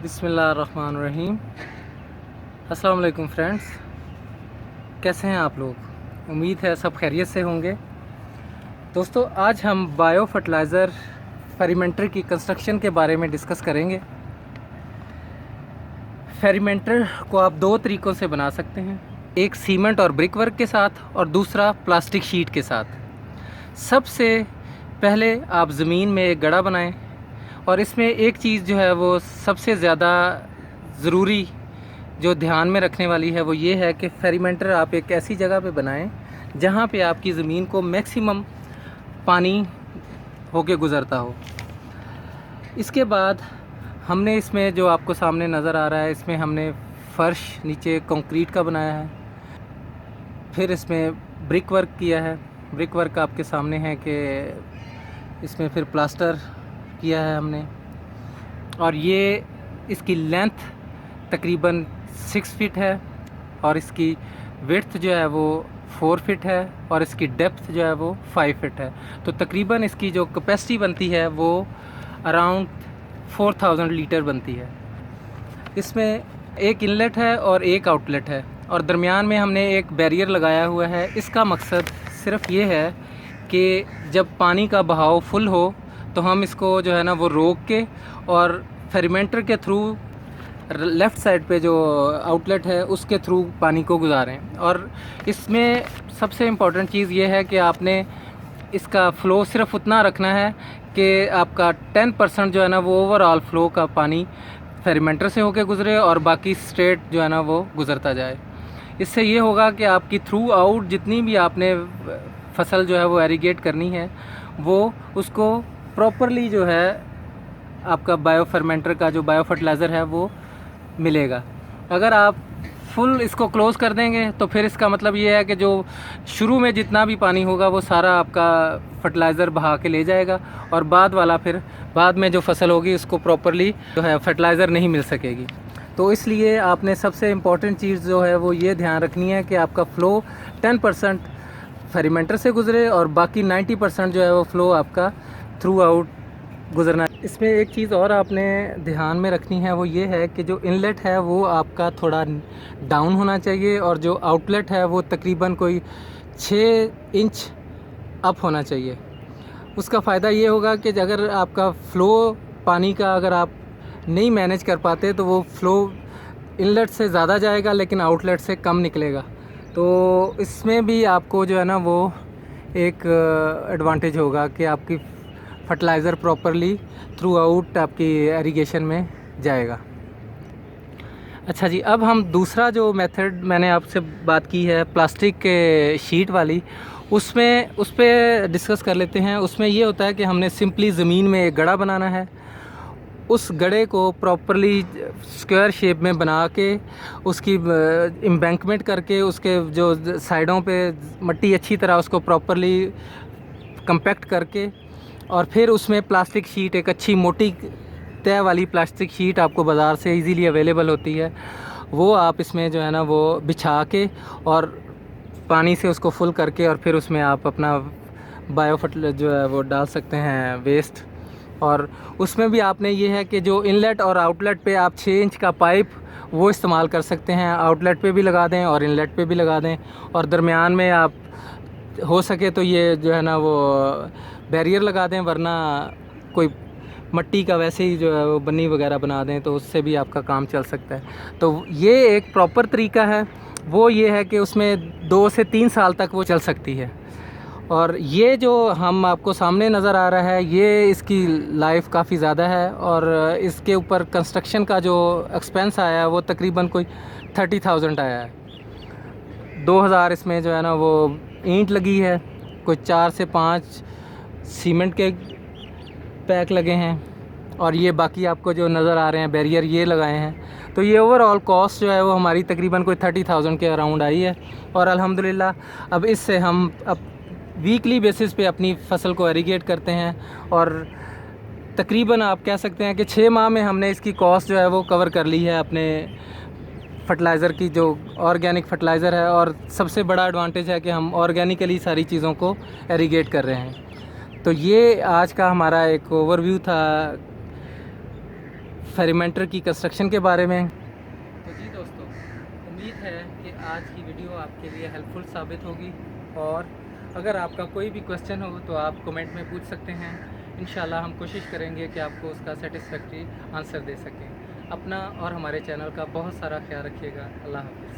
बिस्मिल्लाहिर्रहमानिर्रहीम। अस्सलाम वालेकुम फ्रेंड्स, कैसे हैं आप लोग? उम्मीद है सब खैरियत से होंगे। दोस्तों, आज हम बायो फर्टिलाइज़र फेरिमेंटर की कंस्ट्रक्शन के बारे में डिस्कस करेंगे। फेरिमेंटर को आप दो तरीक़ों से बना सकते हैं, एक सीमेंट और ब्रिक वर्क के साथ और दूसरा प्लास्टिक शीट के साथ। सबसे पहले आप ज़मीन में एक गड़ा बनाएं और इसमें एक चीज़ जो है वो सबसे ज़्यादा ज़रूरी जो ध्यान में रखने वाली है वो ये है कि फेरिमेंटर आप एक ऐसी जगह पे बनाएं जहाँ पे आपकी ज़मीन को मैक्सिमम पानी होके गुज़रता हो। इसके बाद हमने इसमें जो आपको सामने नज़र आ रहा है, इसमें हमने फ़र्श नीचे कंक्रीट का बनाया है, फिर इसमें ब्रिक वर्क किया है। ब्रिक वर्क आपके सामने है कि इसमें फिर प्लास्टर किया है हमने, और ये इसकी लेंथ तकरीबन 6 फीट है और इसकी विड्थ जो है वो 4 फीट है और इसकी डेप्थ जो है वो 5 फीट है। तो तकरीबन इसकी जो कैपेसिटी बनती है वो अराउंड 4000 लीटर बनती है। इसमें एक इनलेट है और एक आउटलेट है और दरमियान में हमने एक बैरियर लगाया हुआ है। इसका मकसद सिर्फ ये है कि जब पानी का बहाव फुल हो तो हम इसको जो है ना वो रोक के और फेरिमेंटर के थ्रू लेफ़्ट साइड पे जो आउटलेट है उसके थ्रू पानी को गुजारें। और इसमें सबसे इम्पॉर्टेंट चीज़ ये है कि आपने इसका फ़्लो सिर्फ उतना रखना है कि आपका 10% जो है ना वो ओवरऑल फ़्लो का पानी फेरिमेंटर से होके गुज़रे और बाकी स्ट्रेट जो है ना वो गुज़रता जाए। इससे ये होगा कि आपकी थ्रू आउट जितनी भी आपने फसल जो है वो एरीगेट करनी है वो उसको प्रॉपरली जो है आपका बायो फर्मेंटर का जो बायो फर्टिलाइज़र है वो मिलेगा। अगर आप फुल इसको क्लोज़ कर देंगे तो फिर इसका मतलब ये है कि जो शुरू में जितना भी पानी होगा वो सारा आपका फर्टिलाइज़र बहा के ले जाएगा और बाद वाला फिर बाद में जो फसल होगी उसको प्रॉपरली जो है फर्टिलाइज़र नहीं मिल सकेगी। तो इसलिए आपने सबसे इम्पॉर्टेंट चीज़ जो है वो ये ध्यान रखनी है कि आपका फ़्लो 10% फेरिमेंटर से गुज़रे और बाकी 90% जो है वो फ़्लो आपका थ्रू आउट गुज़रना। इसमें एक चीज़ और आपने ध्यान में रखनी है वो ये है कि जो इनलेट है वो आपका थोड़ा डाउन होना चाहिए और जो आउटलेट है वो तकरीबन कोई 6 इंच अप होना चाहिए। उसका फ़ायदा ये होगा कि अगर आपका फ़्लो पानी का अगर आप नहीं मैनेज कर पाते तो वो फ़्लो इनलेट से ज़्यादा जाएगा लेकिन आउटलेट से कम निकलेगा। तो इसमें भी आपको जो है ना वो एक एडवांटेज होगा कि आपकी फर्टिलाइज़र प्रॉपरली थ्रू आउट आपकी इरिगेशन में जाएगा। अच्छा जी, अब हम दूसरा जो मेथड मैंने आपसे बात की है प्लास्टिक के शीट वाली, उस पर डिस्कस कर लेते हैं। उसमें ये होता है कि हमने सिंपली ज़मीन में एक गड़ा बनाना है, उस गड़े को प्रॉपरली स्क्वायर शेप में बना के उसकी एम्बैंकमेंट करके उसके जो साइडों पे मिट्टी अच्छी तरह उसको प्रॉपरली कंपैक्ट करके और फिर उसमें प्लास्टिक शीट, एक अच्छी मोटी तय वाली प्लास्टिक शीट आपको बाज़ार से इजीली अवेलेबल होती है, वो आप इसमें जो है ना वो बिछा के और पानी से उसको फुल करके और फिर उसमें आप अपना बायो फर्टिलाइज़र जो है वो डाल सकते हैं वेस्ट। और उसमें भी आपने ये है कि जो इनलेट और आउटलेट पे आप 6 इंच का पाइप वो इस्तेमाल कर सकते हैं, आउटलेट पे भी लगा दें और इनलेट पे भी लगा दें। और दरमियान में आप हो सके तो ये जो है ना वो बैरियर लगा दें, वरना कोई मिट्टी का वैसे ही जो है वो बन्नी वगैरह बना दें तो उससे भी आपका काम चल सकता है। तो ये एक प्रॉपर तरीका है, वो ये है कि उसमें 2 से 3 साल तक वो चल सकती है। और ये जो हम आपको सामने नज़र आ रहा है ये इसकी लाइफ काफ़ी ज़्यादा है और इसके ऊपर कंस्ट्रक्शन का जो एक्सपेंस आया है वो तकरीबन कोई 30,000 आया है। 2000 इसमें जो है ना वो ईंट लगी है, कोई 4 से 5 सीमेंट के पैक लगे हैं और ये बाकी आपको जो नज़र आ रहे हैं बैरियर ये लगाए हैं। तो ये ओवरऑल कॉस्ट जो है वो हमारी तकरीबन कोई 30,000 के अराउंड आई है। और अल्हम्दुलिल्लाह अब इससे हम अब वीकली बेसिस पे अपनी फसल को एरीगेट करते हैं और तकरीबन आप कह सकते हैं कि 6 माह में हमने इसकी कॉस्ट जो है वो कवर कर ली है अपने फर्टिलाइज़र की, जो ऑर्गेनिक फर्टिलाइज़र है। और सबसे बड़ा एडवांटेज है कि हम ऑर्गेनिकली सारी चीज़ों को एरीगेट कर रहे हैं। तो ये आज का हमारा एक ओवरव्यू था फेरिमेंटर की कंस्ट्रक्शन के बारे में। तो जी दोस्तों, उम्मीद है कि आज की वीडियो आपके लिए हेल्पफुल साबित होगी, और अगर आपका कोई भी क्वेश्चन हो तो आप कमेंट में पूछ सकते हैं। इंशाल्लाह हम कोशिश करेंगे कि आपको उसका सेटिस्फैक्ट्री आंसर दे सकें। अपना और हमारे चैनल का बहुत सारा ख्याल रखिएगा। अल्लाह हाफ़िज़।